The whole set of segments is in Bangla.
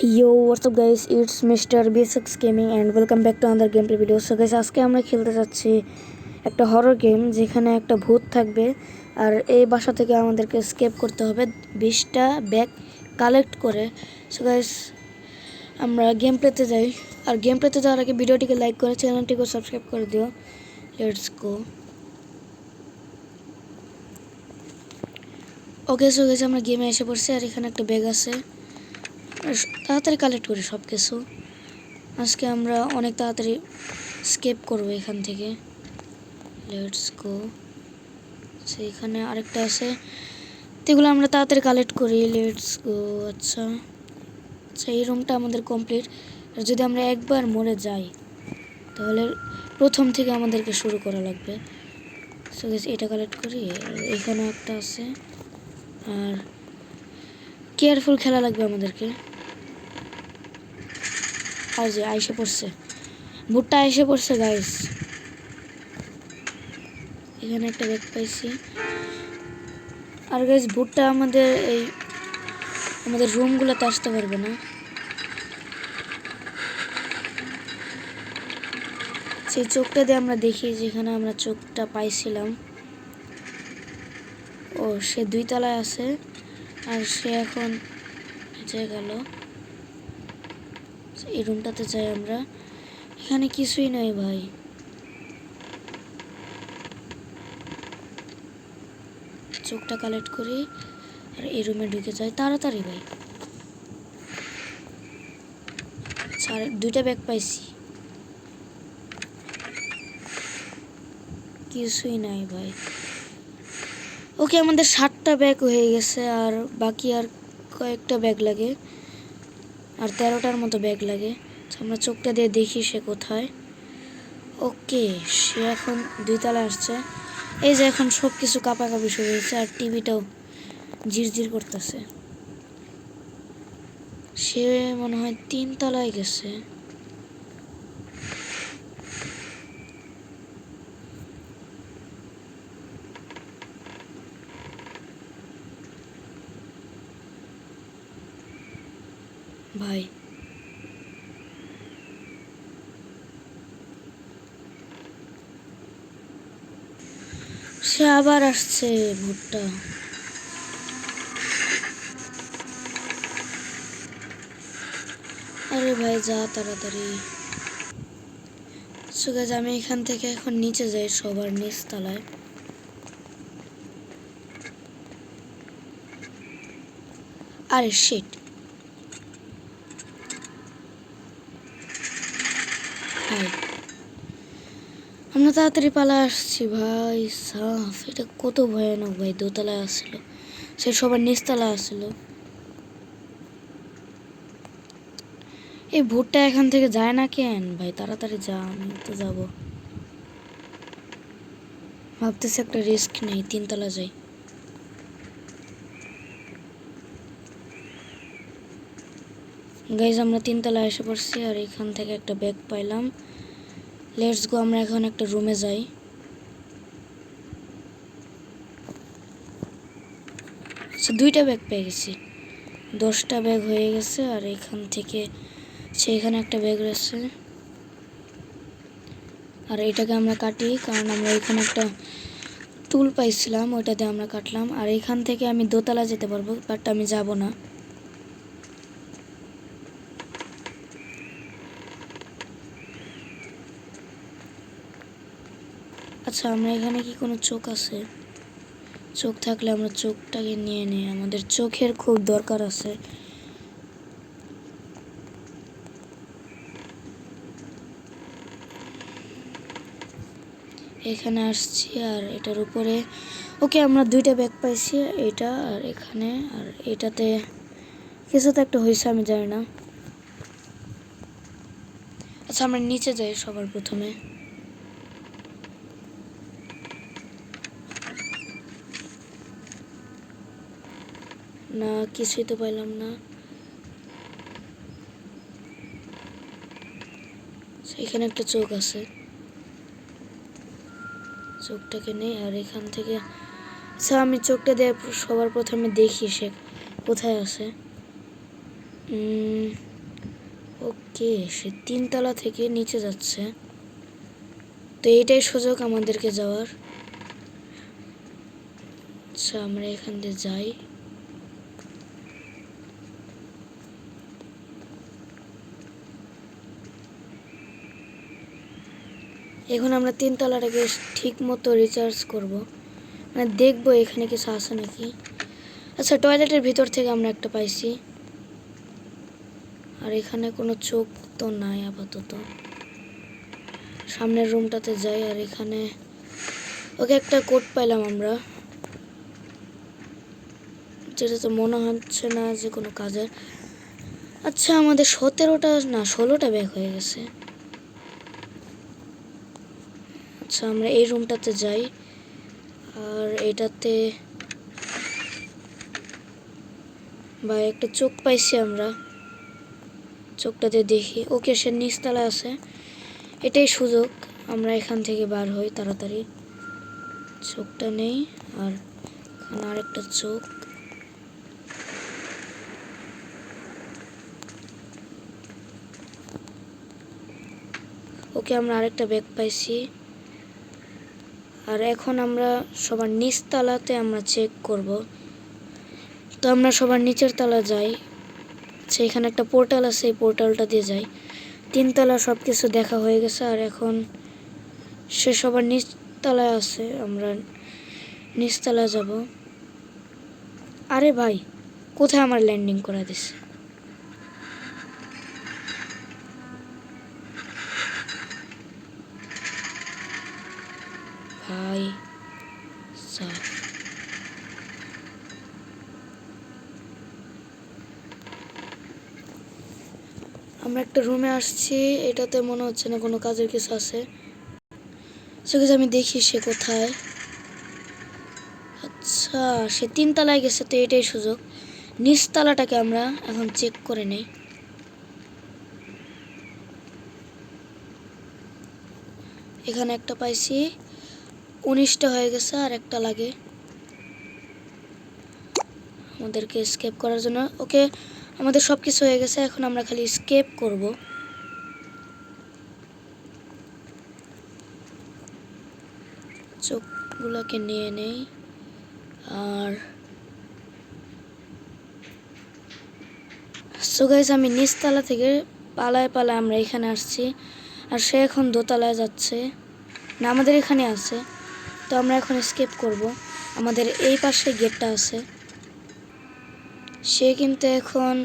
Yo, what's up guys? It's Mr. B6 Gaming and welcome back to another gameplay video. So guys, আজকে আমরা খেলতে যাচ্ছি একটা হরর গেম যেখানে একটা ভূত থাকবে আর এই বাসা থেকে আমাদেরকে এসকেপ করতে হবে 20টা ব্যাগ কালেক্ট করে। সো গাইস, আমরা গেম প্লেতে যাই আর গেম প্লেতে যাওয়ার আগে ভিডিওটিকে লাইক করে চ্যানেলটিকে সাবস্ক্রাইব করে দিও। Let's go. Okay, so guys আমরা গেমে এসে পড়ছি আর এখানে একটা ব্যাগ আছে। তাড়াতাড়ি কালেক্ট করি সব কিছু। আজকে আমরা অনেক তাড়াতাড়ি স্কেপ করব এখান থেকে। Let's go. এখানে আরেকটা আছে, এগুলো আমরা তাড়াতাড়ি কালেক্ট করি। Let's go. আচ্ছা, এই রুমটা আমাদের কমপ্লিট। আর যদি আমরা একবার মরে যাই তাহলে প্রথম থেকে আমাদেরকে শুরু করা লাগবে। সো এটা কালেক্ট করি। আর এখানে একটা আছে, আর কেয়ারফুল খেলা লাগবে আমাদেরকে। আর যে আইসে পড়ছে, ভুট্টা এসে পড়ছে গাইস। এখানে একটা ব্যাগ পাইছি। আর গাইস, ভুট্টা আমাদের রুমগুলোতে আসতে পারবে না। সেই চোখটা দিয়ে আমরা দেখি যেখানে আমরা চোখটা পাইছিলাম। ও, সে 2 তলায় আছে আর সে এখন নিচে গেল। এই রুমটাতে যাই আমরা। এখানে কিছুই নাই ভাই। চোখটা কালেক্ট করি আর এই রুমে ঢুকে যাই তাড়াতাড়ি ভাই। 2টা ব্যাগ পাইছি, কিছুই নাই ভাই। ওকে, আমাদের 7টা ব্যাগ হয়ে গেছে আর বাকি আর কয়েকটা ব্যাগ লাগে, আর 13টার মতো ব্যাগ লাগে। আমরা চোখটা দিয়ে দেখি সে কোথায়। ওকে, সে এখন 2 তলায় আসছে। এই যে এখন সব কিছু কাঁপাকাঁপি শুরু হয়েছে আর টিভিটাও ঝিরঝির করতেছে। সে মনে হয় 3 তলায় গেছে। ভাই, সে আবার আসছে ভুট্টা। আরে ভাই যা তাড়াতাড়ি। সো গাইস, আমি এখান থেকে এখন নিচে যাই, সবার নিচ তলায়। আরে শিট, ভাই আমরা তাড়াতাড়ি পালা আসছি ভাই সাফ। এটা কত ভয়ানক ভাই। 2 তলায় আসছিল, সে সবার নিচতলায় আসছিল। এই ভুট্টা এখান থেকে যায় না কেন ভাই? তাড়াতাড়ি যা, আমি তো যাব। ভাবতেছি একটা রিস্ক নেই, 3 তলা যাই। গাইজ, আমরা 3 তলায় এসে পড়ছি আর এখান থেকে একটা ব্যাগ পাইলাম। লেটস গো, আমরা এখন একটা রুমে যাই। আচ্ছা, 2টা ব্যাগ পেয়ে গেছি, 10টা ব্যাগ হয়ে গেছে। আর এখান থেকে সেইখানে একটা ব্যাগ রয়েছে, আর এটাকে আমরা কাটি কারণ আমরা এখানে একটা টুল পাইছিলাম, ওইটা দিয়ে আমরা কাটলাম। আর এখান থেকে আমি দোতলা যেতে পারবো, বাট আমি যাব না। আচ্ছা, আমরা এখানে কি কোনো চোখ আছে? চোখ থাকলে আমরা চোখটাকে নিয়ে নিই, আমাদের চোখের খুব দরকার আছে। এখানে আসছি আর এটার উপরে। ওকে, আমরা 2টা ব্যাগ পাইছি, এটা আর এখানে। আর এটাতে কিছু তো একটা হয়েছে, আমি জানি না। আচ্ছা, আমরা নিচে যাই সবার প্রথমে। না, কিছুই তো পাইলাম না। এখানে একটা চোখ আছে, চোখটাকে নেই। আর এখান থেকে আচ্ছা, আমি চোখটা দিয়ে সবার প্রথমে দেখি সে কোথায় আছে। ওকে, সে 3 তলা থেকে নিচে যাচ্ছে। তো এইটাই সুযোগ আমাদেরকে যাওয়ার। আচ্ছা, আমরা এখান দিয়ে যাই। এখন আমরা 3 তলাটাকে ঠিক মতো রিচার্জ করব, মানে দেখবো এখানে কিছু আছে নাকি। আচ্ছা, টয়লেটের ভিতর থেকে আমরা একটা পাইছি। আর এখানে কোনো চোখ তো নাই আপাতত। সামনের রুমটাতে যাই। আর এখানে ওকে একটা কোড পাইলাম আমরা, যেটা তো মনে হচ্ছে না যে কোনো কাজের। আচ্ছা, আমাদের 17টা না 16টা ব্যাগ হয়ে গেছে। আচ্ছা, আমরা এই রুমটাতে যাই। আর এটাতে ভাই একটা চোখ পাইছি আমরা, চোখটাতে দেখি। ওকে, সে নিচতলায় আছে। এটাই সুযোগ, আমরা এখান থেকে বার হই তাড়াতাড়ি। চোখটা নেই। আর এখানে আরেকটা চোখ। ওকে, আমরা আরেকটা ব্যাগ পাইছি। আর এখন আমরা সবার নিচতলাতে আমরা চেক করব। তো আমরা সবার নিচের তলা যাই। সেইখানে একটা পোর্টাল আছে, এই পোর্টালটা দিয়ে যাই। 3 তলা সব কিছু দেখা হয়ে গেছে। আর এখন সে সবার নিচতলায় আছে, আমরা নিচতলায় যাব। আরে ভাই, কোথায় আমার ল্যান্ডিং করা দিছে? ভাই সাফ। আমরা একটা রুমে আসছি, এটাতে মনে হচ্ছে না কোনো কাজের কিছু আছে। সেক্ষেত্রে আমি দেখি সে কোথায়। আচ্ছা, সে 3 তলায় গেছে। তো এটাই সুযোগ, নিচতলাটাকে আমরা এখন চেক করে নেই। এখানে একটা পাইছি, 19টা হয়ে গেছে। আর একটা লাগে আমাদেরকে স্কেপ করার জন্য। ওকে, আমাদের সব কিছু হয়ে গেছে। এখন আমরা খালি স্কেপ করব। চোখগুলোকে নিয়ে নেই। আর সো গাইস, আমি নিচতলা থেকে পালায় পালায় আমরা এখানে আসছি। আর সে এখন দোতলায় যাচ্ছে না, আমাদের এখানে আছে। তো আমরা এখন স্কেপ করব। আমাদের এই পাশে গেটটা আছে। সে কিন্তু এখন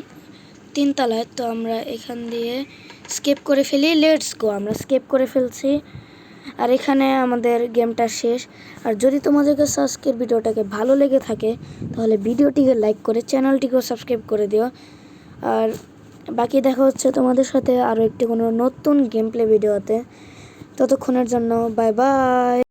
3 তলায়। তো আমরা এখান দিয়ে স্কেপ করে ফেলি। লেটস গো, আমরা স্কেপ করে ফেলছি। আর এখানে আমাদের গেমটা শেষ। আর যদি তোমাদের কাছে আজকের ভিডিওটাকে ভালো লেগে থাকে, তাহলে ভিডিওটিকে লাইক করে চ্যানেলটিকেও সাবস্ক্রাইব করে দিও। আর বাকি দেখা হচ্ছে তোমাদের সাথে আরও একটি কোনো নতুন গেম প্লে ভিডিওতে। ততক্ষণের জন্য বাই বাই।